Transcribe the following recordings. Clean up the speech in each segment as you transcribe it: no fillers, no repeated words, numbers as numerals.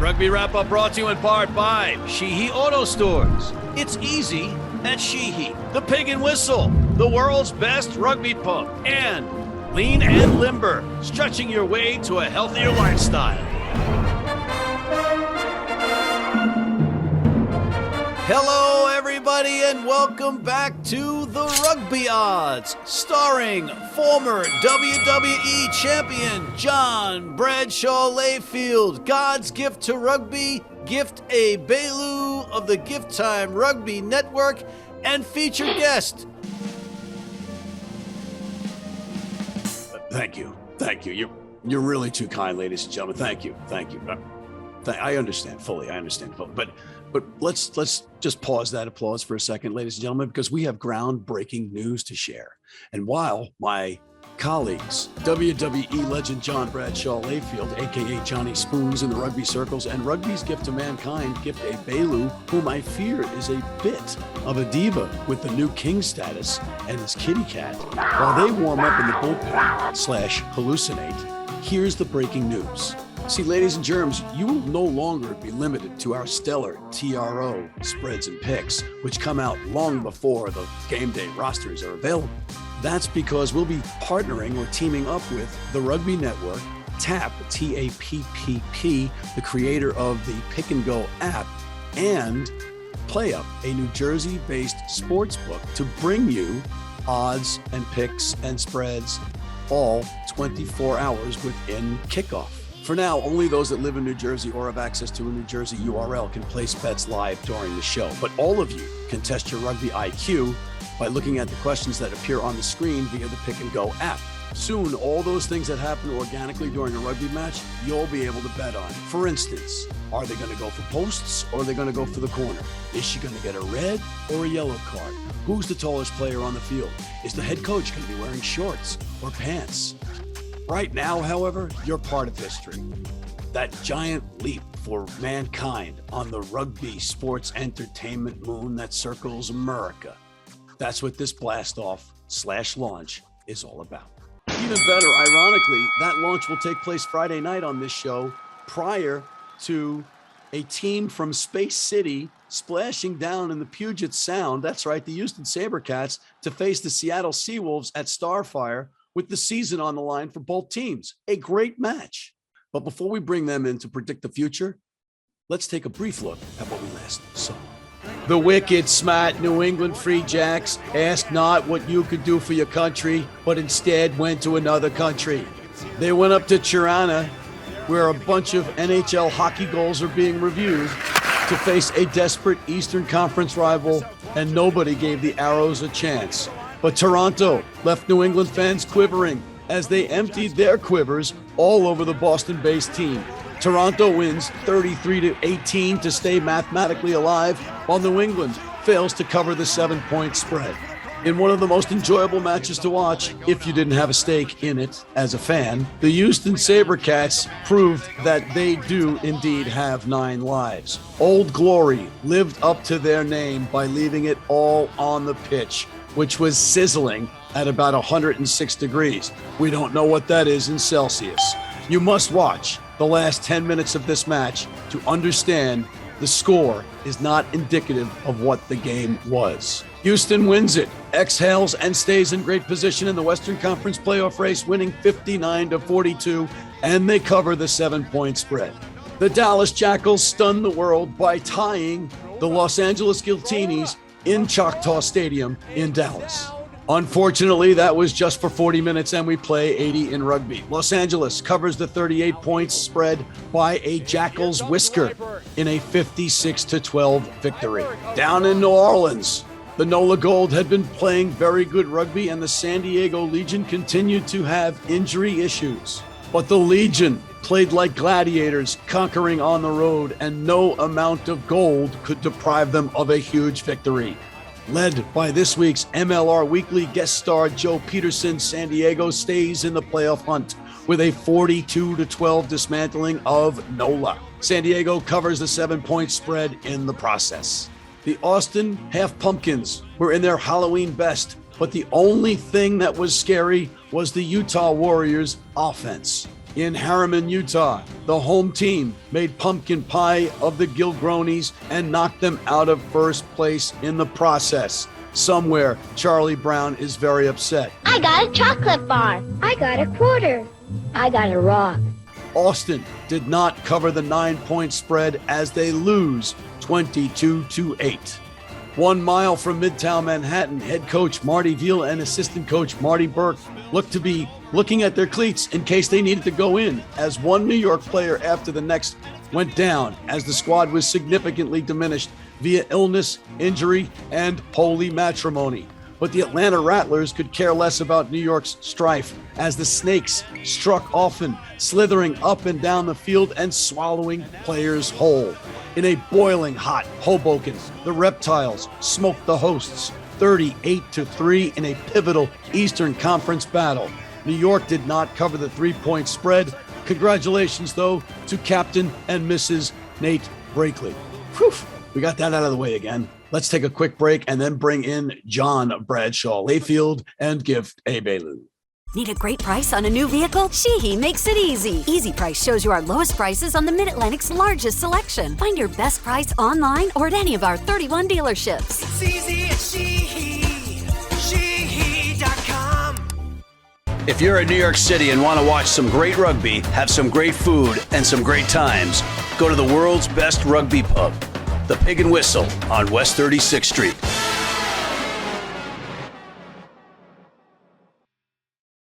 Rugby Wrap-Up brought to you in part by Sheehy Auto Stores. It's easy at Sheehy. The Pig and Whistle, the world's best rugby pub. And Lean and Limber, stretching your way to a healthier lifestyle. Hello, everybody, and welcome back to The Rugby Odds, starring former WWE champion John Bradshaw Layfield, God's gift to rugby, Gift Egbelu of the Gift Time Rugby Network, and featured guest. Thank you. You're really too kind, ladies and gentlemen. Thank you. I understand fully. But let's just pause that applause for a second, ladies and gentlemen, because we have groundbreaking news to share. And while my colleagues, WWE Legend John Bradshaw Layfield, aka Johnny Spoons in the rugby circles, and rugby's gift to mankind, Gift Egbelu, whom I fear is a bit of a diva with the new king status and his kitty cat, while they warm up in the bullpen / hallucinate, here's the breaking news. See, ladies and germs, you will no longer be limited to our stellar TRO spreads and picks, which come out long before the game day rosters are available. That's because we'll be partnering or teaming up with the Rugby Network, TAPP, T-A-P-P-P, the creator of the Pick and Go app, and PlayUp, a New Jersey-based sports book to bring you odds and picks and spreads all 24 hours within kickoff. For now, only those that live in New Jersey or have access to a New Jersey URL can place bets live during the show. But all of you can test your rugby IQ by looking at the questions that appear on the screen via the Pick and Go app. Soon, all those things that happen organically during a rugby match, you'll be able to bet on. For instance, are they going to go for posts or are they going to go for the corner? Is she going to get a red or a yellow card? Who's the tallest player on the field? Is the head coach going to be wearing shorts or pants? Right now, however, you're part of history. That giant leap for mankind on the rugby sports entertainment moon that circles America. That's what this blast-off / launch is all about. Even better, ironically, that launch will take place Friday night on this show prior to a team from Space City splashing down in the Puget Sound, that's right, the Houston SaberCats, to face the Seattle Seawolves at Starfire, with the season on the line for both teams. A great match. But before we bring them in to predict the future, let's take a brief look at what we last saw. The wicked, smart New England Free Jacks asked not what you could do for your country, but instead went to another country. They went up to Tirana, where a bunch of NHL hockey goals are being reviewed, to face a desperate Eastern Conference rival, and nobody gave the Arrows a chance. But Toronto left New England fans quivering as they emptied their quivers all over the Boston-based team. Toronto wins 33-18 to stay mathematically alive, while New England fails to cover the 7-point spread. In one of the most enjoyable matches to watch, if you didn't have a stake in it as a fan, the Houston SaberCats proved that they do indeed have 9 lives. Old Glory lived up to their name by leaving it all on the pitch, which was sizzling at about 106 degrees. We don't know what that is in Celsius. You must watch the last 10 minutes of this match to understand the score is not indicative of what the game was. Houston wins it, exhales, and stays in great position in the Western Conference playoff race, winning 59-42, and they cover the 7-point spread. The Dallas Jackals stun the world by tying the Los Angeles Guiltinis in Choctaw Stadium in Dallas. Unfortunately, that was just for 40 minutes and we play 80 in rugby. Los Angeles covers the 38 points spread by a Jackals whisker in a 56-12 victory. Down in New Orleans, the NOLA Gold had been playing very good rugby and the San Diego Legion continued to have injury issues. But the Legion played like gladiators, conquering on the road, and no amount of gold could deprive them of a huge victory. Led by this week's MLR Weekly guest star Joe Pietersen, San Diego stays in the playoff hunt with a 42-12 dismantling of NOLA. San Diego covers the 7-point spread in the process. The Austin Half Pumpkins were in their Halloween best, but the only thing that was scary was the Utah Warriors offense. In Harriman, Utah, the home team made pumpkin pie of the Gilgronis and knocked them out of first place in the process. Somewhere, Charlie Brown is very upset. I got a chocolate bar. I got a quarter. I got a rock. Austin did not cover the 9-point spread as they lose 22-8. 1 mile from Midtown Manhattan, head coach Marty Veal and assistant coach Marty Burke looked to be looking at their cleats in case they needed to go in, as one New York player after the next went down as the squad was significantly diminished via illness, injury, and holy matrimony. But the Atlanta Rattlers could care less about New York's strife as the Snakes struck often, slithering up and down the field and swallowing players whole. In a boiling hot Hoboken, the Reptiles smoked the hosts 38-3 in a pivotal Eastern Conference battle. New York did not cover the 3-point spread. Congratulations, though, to Captain and Mrs. Nate Brakely. Whew, we got that out of the way again. Let's take a quick break and then bring in John Bradshaw, Layfield, and Gift Egbelu. Need a great price on a new vehicle? Sheehy makes it easy. Easy Price shows you our lowest prices on the Mid-Atlantic's largest selection. Find your best price online or at any of our 31 dealerships. It's easy at Sheehy. Sheehy.com. If you're in New York City and want to watch some great rugby, have some great food, and some great times, go to the world's best rugby pub, the Pig and Whistle on West 36th Street.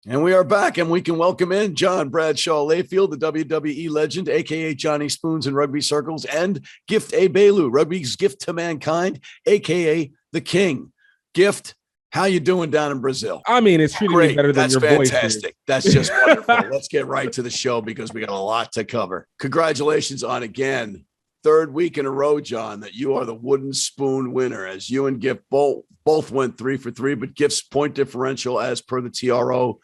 And we are back, and we can welcome in John Bradshaw Layfield, the WWE legend, a.k.a. Johnny Spoons in rugby circles, and Gift Egbelu, rugby's gift to mankind, a.k.a. the King. Gift, how you doing down in Brazil? I mean, it's treating me better than your voice. That's fantastic. That's just wonderful. Let's get right to the show because we got a lot to cover. Congratulations on, again, third week in a row, John, that you are the wooden spoon winner, as you and Gift both went 3 for 3, but Gift's point differential, as per the TRO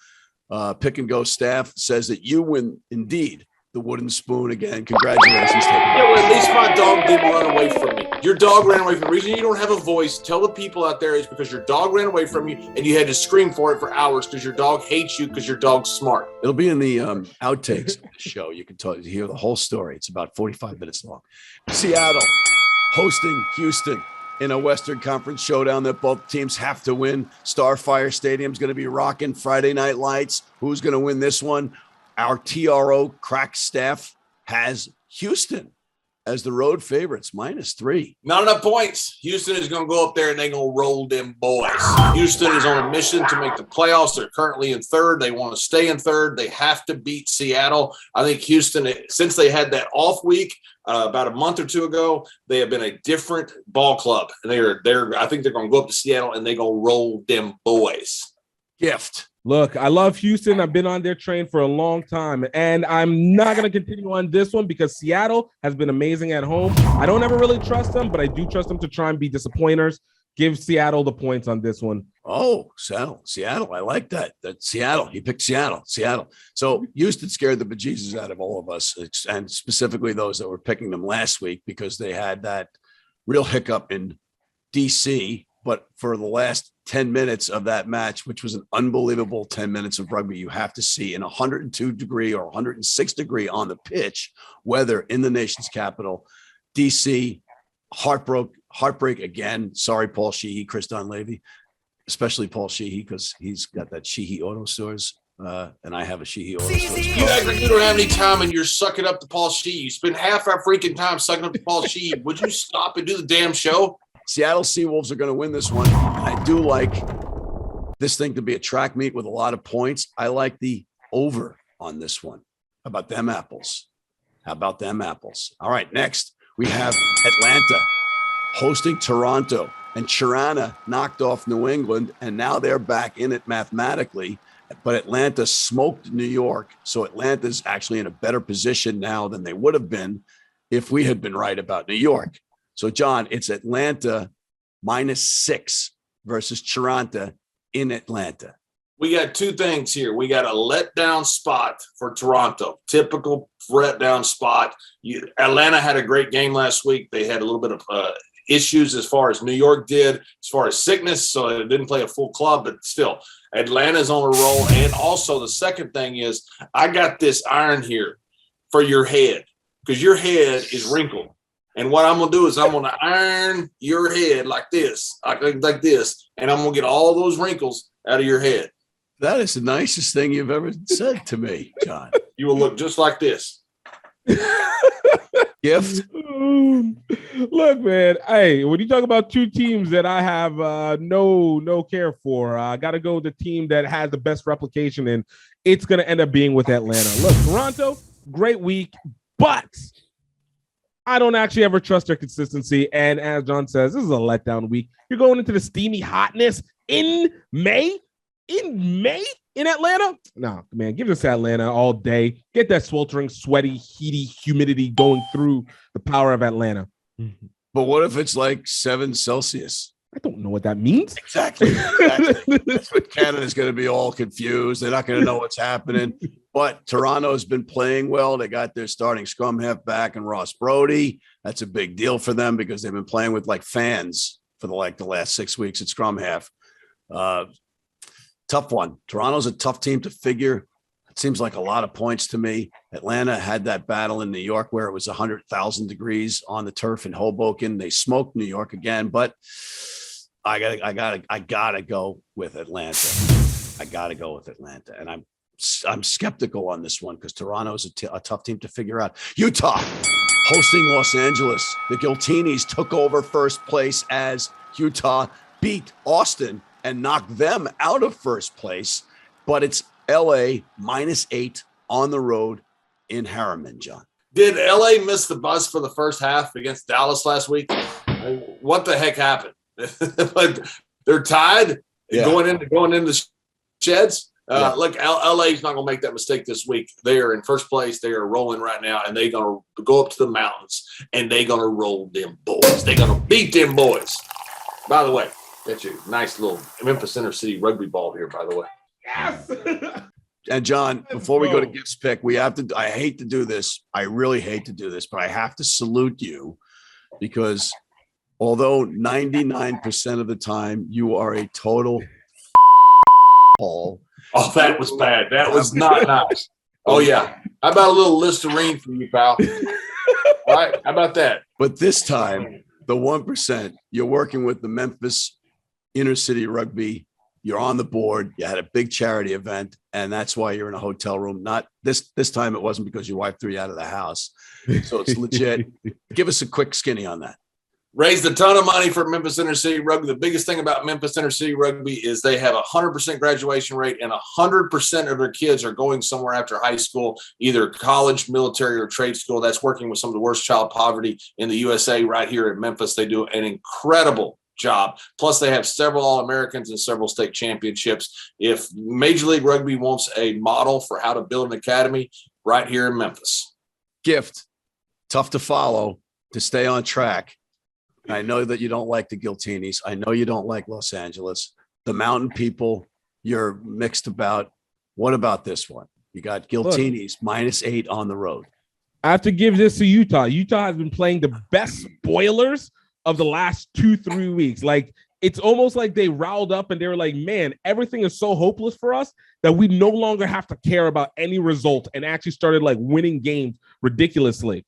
pick and go staff, says that you win indeed the wooden spoon again. Congratulations. Yeah, well, at least my dog didn't run away from me. Your dog ran away from me. The reason you don't have a voice, tell the people out there, is because your dog ran away from you and you had to scream for it for hours because your dog hates you because your dog's smart. It'll be in the outtakes of the show. You can hear the whole story. It's about 45 minutes long. Seattle hosting Houston in a Western Conference showdown that both teams have to win. Starfire Stadium's going to be rocking Friday night lights. Who's going to win this one? Our TRO crack staff has Houston as the road favorites, -3. Not enough points. Houston is going to go up there and they're going to roll them boys. Houston is on a mission to make the playoffs. They're currently in third. They want to stay in third. They have to beat Seattle. I think Houston, since they had that off week about a month or two ago, they have been a different ball club. And I think they're going to go up to Seattle and they're going to roll them boys. Gift. Look, I love Houston. I've been on their train for a long time, and I'm not going to continue on this one because Seattle has been amazing at home. I don't ever really trust them, but I do trust them to try and be disappointers. Give Seattle the points on this one. Oh, Seattle. I like that. Seattle. He picked Seattle. So Houston scared the bejesus out of all of us, and specifically those that were picking them last week because they had that real hiccup in DC. But for the last 10 minutes of that match, which was an unbelievable 10 minutes of rugby, you have to see in 102 degree or 106 degree on the pitch weather in the nation's capital, DC, heartbreak again. Sorry, Paul Sheehy, Chris Donlevy, especially Paul Sheehy, because he's got that Sheehy Auto Stores. And I have a Sheehy Auto Stores. You act like you don't have any time and you're sucking up to Paul Sheehy. You spend half our freaking time sucking up to Paul Sheehy. Would you stop and do the damn show? Seattle Seawolves are going to win this one. I do like this thing to be a track meet with a lot of points. I like the over on this one. How about them apples? All right, next we have Atlanta hosting Toronto, and Tirana knocked off New England, and now they're back in it mathematically. But Atlanta smoked New York, so Atlanta's actually in a better position now than they would have been if we had been right about New York. So, John, it's Atlanta -6 versus Toronto in Atlanta. We got two things here. We got a letdown spot for Toronto, typical letdown spot. Atlanta had a great game last week. They had a little bit of issues as far as New York did, as far as sickness. So it didn't play a full club, but still, Atlanta's on a roll. And also the second thing is I got this iron here for your head because your head is wrinkled. And what I'm going to do is I'm going to iron your head like this, like this, and I'm going to get all those wrinkles out of your head. That is the nicest thing you've ever said to me, John. You will look just like this. Gift. Look, man. Hey, when you talk about two teams that I have no care for, I got to go with the team that has the best replication, and it's going to end up being with Atlanta. Look, Toronto, great week, but I don't actually ever trust their consistency. And as John says, this is a letdown week. You're going into the steamy hotness in May? In Atlanta? No, man, give this to Atlanta all day. Get that sweltering, sweaty, heaty humidity going through the power of Atlanta. But what if it's like 7 Celsius? I don't know what that means. Exactly. That's what Canada's going to be all confused. They're not going to know what's happening. But Toronto's been playing well. They got their starting scrum half back and Ross Brody. That's a big deal for them because they've been playing with like fans for the last 6 weeks at scrum half. Tough one. Toronto's a tough team to figure. It seems like a lot of points to me. Atlanta had that battle in New York where it was 100,000 degrees on the turf in Hoboken. They smoked New York again, but I gotta go with Atlanta. I gotta go with Atlanta, and I'm skeptical on this one because Toronto's a tough team to figure out. Utah hosting Los Angeles. The Giltinis took over first place as Utah beat Austin and knocked them out of first place, but it's LA -8 on the road in Harriman, John. Did LA miss the bus for the first half against Dallas last week? What the heck happened? They're tied going into sheds. Look, LA's not going to make that mistake this week. They are in first place. They are rolling right now, and they're going to go up to the mountains, and they're going to roll them boys. They're going to beat them boys. By the way, that's your nice little Memphis Center City rugby ball here, by the way. Yes. And John, before we go to Gift's pick, we have to, I hate to do this. I really hate to do this, but I have to salute you because although 99% of the time you are a total Paul. Oh, that was bad. That was not nice. Oh, yeah. How about a little Listerine for you, pal? All right. How about that? But this time, the 1%, you're working with the Memphis Inner City Rugby. You're on the board. You had a big charity event, and that's why you're in a hotel room. Not this time. It wasn't because your wife threw you out of the house. So it's legit. Give us a quick skinny on that. Raised a ton of money for Memphis Inner City Rugby. The biggest thing about Memphis Inner City Rugby is they have a 100% graduation rate, and 100% of their kids are going somewhere after high school, either college, military, or trade school. That's working with some of the worst child poverty in the USA right here in Memphis. They do an incredible job. Plus, they have several All-Americans and several state championships. If Major League Rugby wants a model for how to build an academy, right here in Memphis. Gift, tough to follow, to stay on track. I know that you don't like the Giltinis. I know you don't like Los Angeles. The Mountain people, you're mixed about. What about this one? You got Giltinis -8 on the road. I have to give this to Utah. Utah has been playing the best spoilers of the last 2-3 weeks. Like, it's almost like they riled up and they were like, man, everything is so hopeless for us that we no longer have to care about any result, and actually started like winning games ridiculously.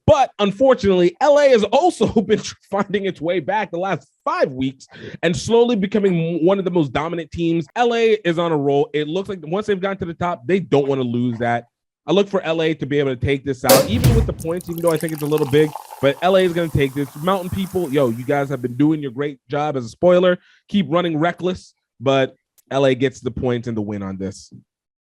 But unfortunately, LA has also been finding its way back the last 5 weeks and slowly becoming one of the most dominant teams. LA is on a roll. It looks like once they've gotten to the top, they don't want to lose that. I look for LA to be able to take this out, even with the points, even though I think it's a little big. But LA is going to take this. Mountain people, you guys have been doing your great job as a spoiler. Keep running reckless, but LA gets the points and the win on this.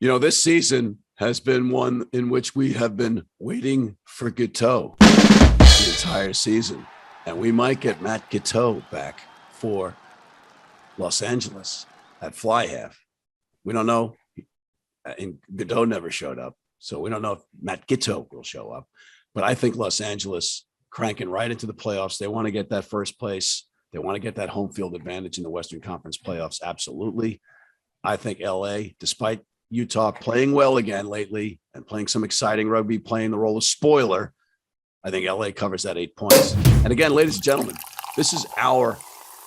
This season has been one in which we have been waiting for Guiteau the entire season. And we might get Matt Guiteau back for Los Angeles at fly half. We don't know. And Guiteau never showed up. So we don't know if Matt Guiteau will show up. But I think Los Angeles cranking right into the playoffs. They want to get that first place. They want to get that home field advantage in the Western Conference playoffs. Absolutely. I think LA, despite Utah playing well again lately and playing some exciting rugby, playing the role of spoiler, I think LA covers that 8 points. And again, ladies and gentlemen, This is our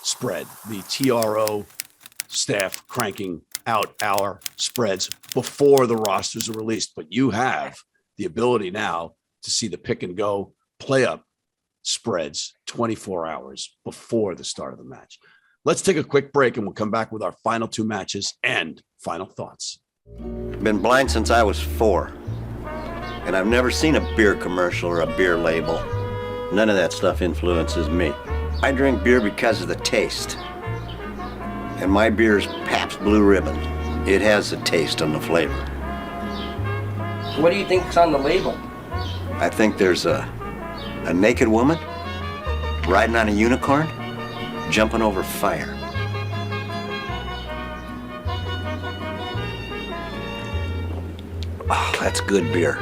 spread, the TRO staff cranking out our spreads before the rosters are released. But you have the ability now to see the pick and go play up spreads 24 hours before the start of the match. Let's take a quick break and we'll come back with our final two matches and final thoughts. Been blind since I was 4. And I've never seen a beer commercial or a beer label. None of that stuff influences me. I drink beer because of the taste. And my beer is Pabst Blue Ribbon. It has the taste and the flavor. What do you think's on the label? I think there's a naked woman riding on a unicorn, jumping over fire. Oh, that's good beer.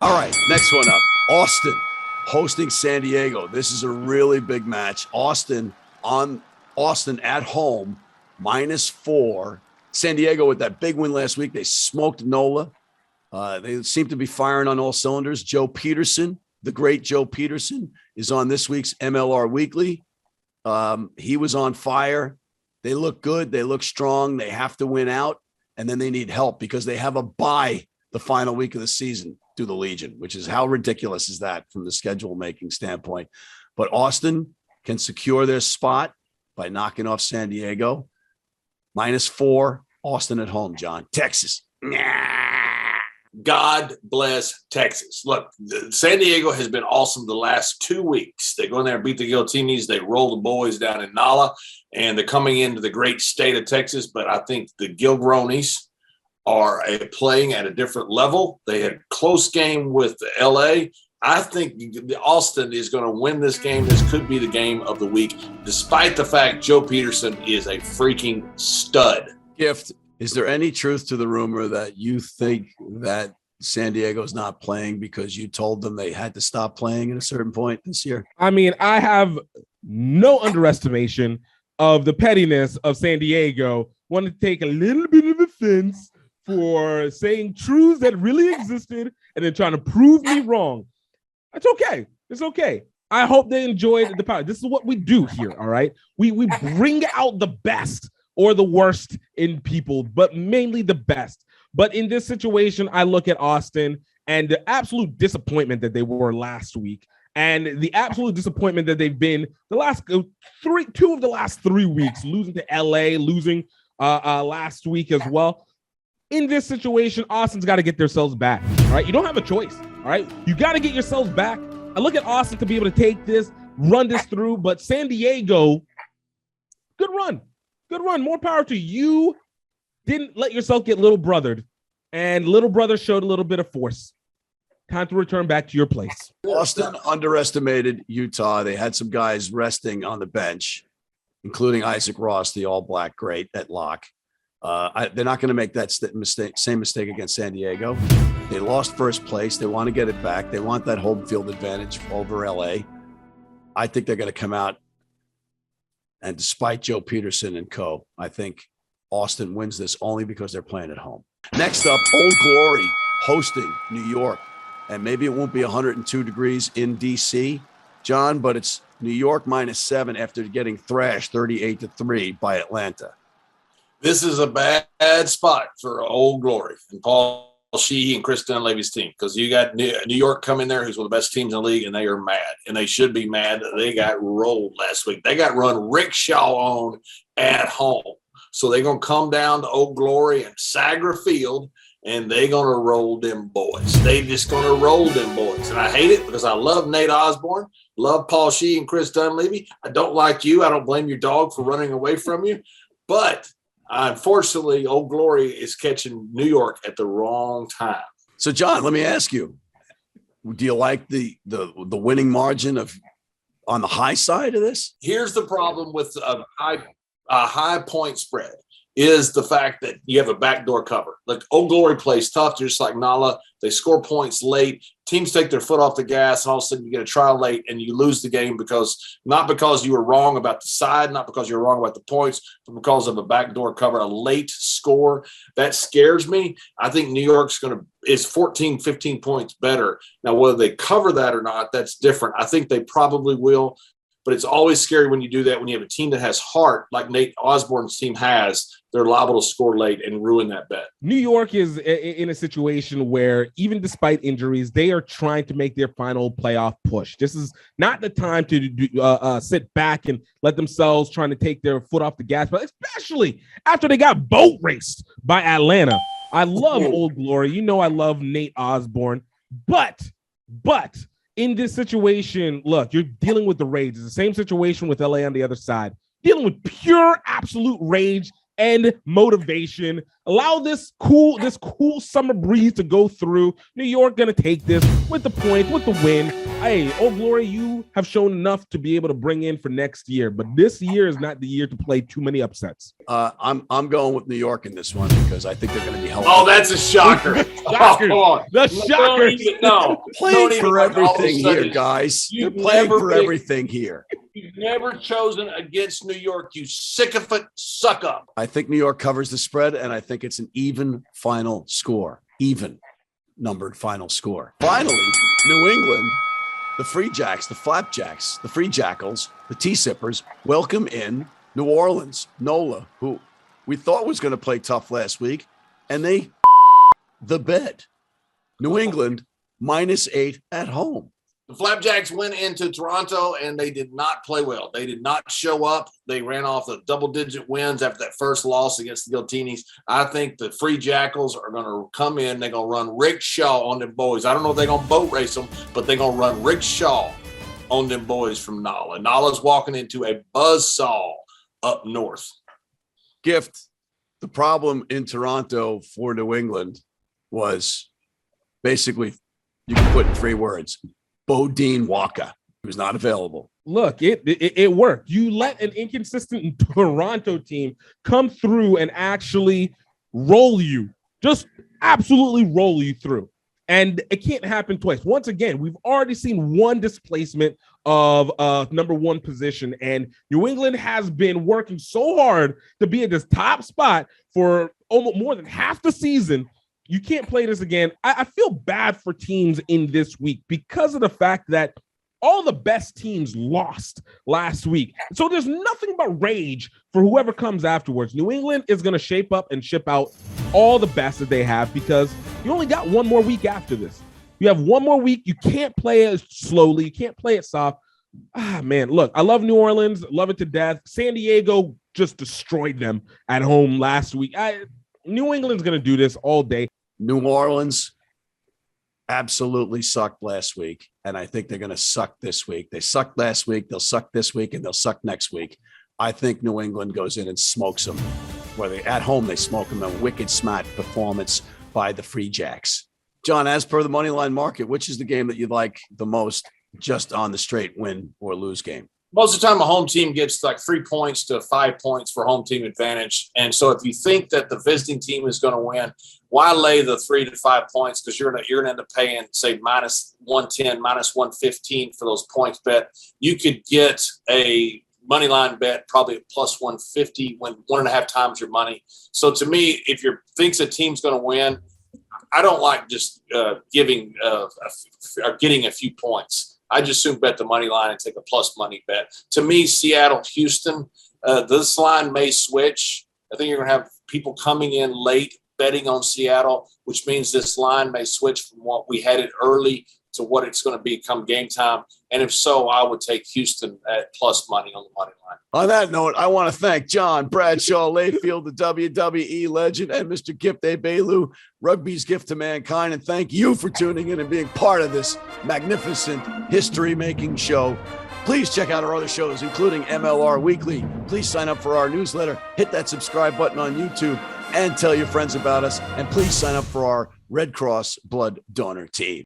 All right, next one up. Austin hosting San Diego. This is a really big match. Austin at home, -4. San Diego with that big win last week. They smoked NOLA. They seem to be firing on all cylinders. Joe Pietersen, the great Joe Pietersen, is on this week's MLR Weekly. He was on fire. They look good. They look strong. They have to win out, and then they need help because they have a bye the final week of the season through the Legion, which is how ridiculous is that from the schedule making standpoint. But Austin can secure their spot by knocking off San Diego. -4, Austin at home, John. Texas. God bless Texas. Look, San Diego has been awesome the last 2 weeks. They go in there and beat the Guiltinis. They roll the boys down in Nala, and they're coming into the great state of Texas. But I think the Gilgronis are playing at a different level. They had a close game with LA. I think Austin is going to win this game. This could be the game of the week, despite the fact Joe Pietersen is a freaking stud. Gift, is there any truth to the rumor that you think that San Diego's not playing because you told them they had to stop playing at a certain point this year? I mean, I have no underestimation of the pettiness of San Diego. Want to take a little bit of offense for saying truths that really existed and then trying to prove me wrong. It's okay. It's okay. I hope they enjoyed the power. This is what we do here, all right? We bring out the best or the worst in people, but mainly the best. But in this situation, I look at Austin and the absolute disappointment that they were last week and the absolute disappointment that they've been the last two of the last 3 weeks, losing to LA, losing last week as well. In this situation, Austin's got to get themselves back, all right? You don't have a choice, all right? You got to get yourselves back. I look at Austin to be able to take this, run this through, but San Diego, good run. Good run. More power to you. Didn't let yourself get little brothered, and little brother showed a little bit of force. Time to return back to your place. Austin underestimated Utah. They had some guys resting on the bench, including Isaac Ross, the all-black great at lock. They're not going to make that same mistake against San Diego. They lost first place. They want to get it back. They want that home field advantage over LA. I think they're going to come out, and despite Joe Pietersen and co., I think Austin wins this only because they're playing at home. Next up, Old Glory hosting New York. And maybe it won't be 102 degrees in D.C., John, but it's New York -7 after getting thrashed 38-3 by Atlanta. This is a bad spot for Old Glory and Paul Sheehy and Chris Dunleavy's team, because you got New York coming there, who's one of the best teams in the league, and they are mad, and they should be mad. They got rolled last week. They got run rickshaw on at home. So they're going to come down to Old Glory and Sagra Field, and they're going to roll them boys. They just going to roll them boys. And I hate it because I love Nate Osborne, love Paul Sheehy and Chris Dunleavy. I don't like you. I don't blame your dog for running away from you. But unfortunately, Old Glory is catching New York at the wrong time. So, John, let me ask you, do you like the winning margin of on the high side of this? Here's the problem with a high point spread. is the fact that you have a backdoor cover. Like Old Glory plays tough, just like Nala. They score points late. Teams take their foot off the gas, and all of a sudden you get a try late and you lose the game not because you were wrong about the side, not because you were wrong about the points, but because of a backdoor cover, a late score. That scares me. I think New York's is 14, 15 points better. Now, whether they cover that or not, that's different. I think they probably will. But it's always scary when you do that, when you have a team that has heart, like Nate Osborne's team has. They're liable to score late and ruin that bet. New York is in a situation where, even despite injuries, they are trying to make their final playoff push. This is not the time to sit back and let themselves trying to take their foot off the gas, but especially after they got boat raced by Atlanta. I love Old Glory. You know I love Nate Osborne. But in this situation, look, you're dealing with the rage. It's the same situation with LA on the other side. Dealing with pure, absolute rage and motivation. Allow this cool summer breeze to go through. New York gonna take this with the point, with the win. Hey, Old Glory, you have shown enough to be able to bring in for next year, but this year is not the year to play too many upsets. I'm going with New York in this one because I think they're going to be healthy. Oh, that's a shocker! The shocker! No, playing for everything here, guys. You're playing for everything here. You've never chosen against New York, you sycophant suck up. I think New York covers the spread, and I think it's an even final score. Even numbered final score. Finally, New England, the Free Jacks, the Flapjacks, the Free Jackals, the T-Sippers welcome in New Orleans. NOLA, who we thought was going to play tough last week, and they the bed. New England -8 at home. The Flapjacks went into Toronto and they did not play well. They did not show up. They ran off the double-digit wins after that first loss against the Giltinis. I think the Free Jackals are going to come in. They're going to run rickshaw on them boys. I don't know if they're going to boat race them, but they're going to run rickshaw on them boys from Nala. Nala's walking into a buzzsaw up north. Gift, the problem in Toronto for New England was basically, you can put in 3 words, Bodine Waka. He was not available. Look, it worked. You let an inconsistent Toronto team come through and actually roll you, just absolutely roll you through. And it can't happen twice. Once again, we've already seen one displacement of number 1 position, and New England has been working so hard to be at this top spot for almost more than half the season. You can't play this again. I feel bad for teams in this week because of the fact that all the best teams lost last week. So there's nothing but rage for whoever comes afterwards. New England is going to shape up and ship out all the best that they have because you only got one more week after this. You have one more week. You can't play it slowly. You can't play it soft. Man, look, I love New Orleans. Love it to death. San Diego just destroyed them at home last week. New England's going to do this all day. New Orleans absolutely sucked last week, and I think they're going to suck this week. They sucked last week, they'll suck this week, and they'll suck next week. I think New England goes in and smokes them. Whether at home they smoke them, a wicked smart performance by the Free Jacks. John, as per the moneyline market, which is the game that you like the most just on the straight win or lose game? Most of the time, a home team gets like 3 points to 5 points for home team advantage. And so if you think that the visiting team is going to win, why lay the 3 to 5 points? Because you're going to end up paying, say, -110, -115 for those points bet. You could get a money line bet probably at +150 when 1.5 times your money. So to me, if you thinks a team's going to win, I don't like just getting a few points. I just soon bet the money line and take a plus money bet. To me, Seattle, Houston, this line may switch. I think you're going to have people coming in late betting on Seattle, which means this line may switch from what we had it early to what it's going to be come game time. And if so, I would take Houston at plus money on the money line. On that note, I want to thank John, Bradshaw, Layfield, the WWE legend, and Mr. Gift Egbelu, rugby's gift to mankind. And thank you for tuning in and being part of this magnificent history-making show. Please check out our other shows, including MLR Weekly. Please sign up for our newsletter. Hit that subscribe button on YouTube and tell your friends about us. And please sign up for our Red Cross blood donor team.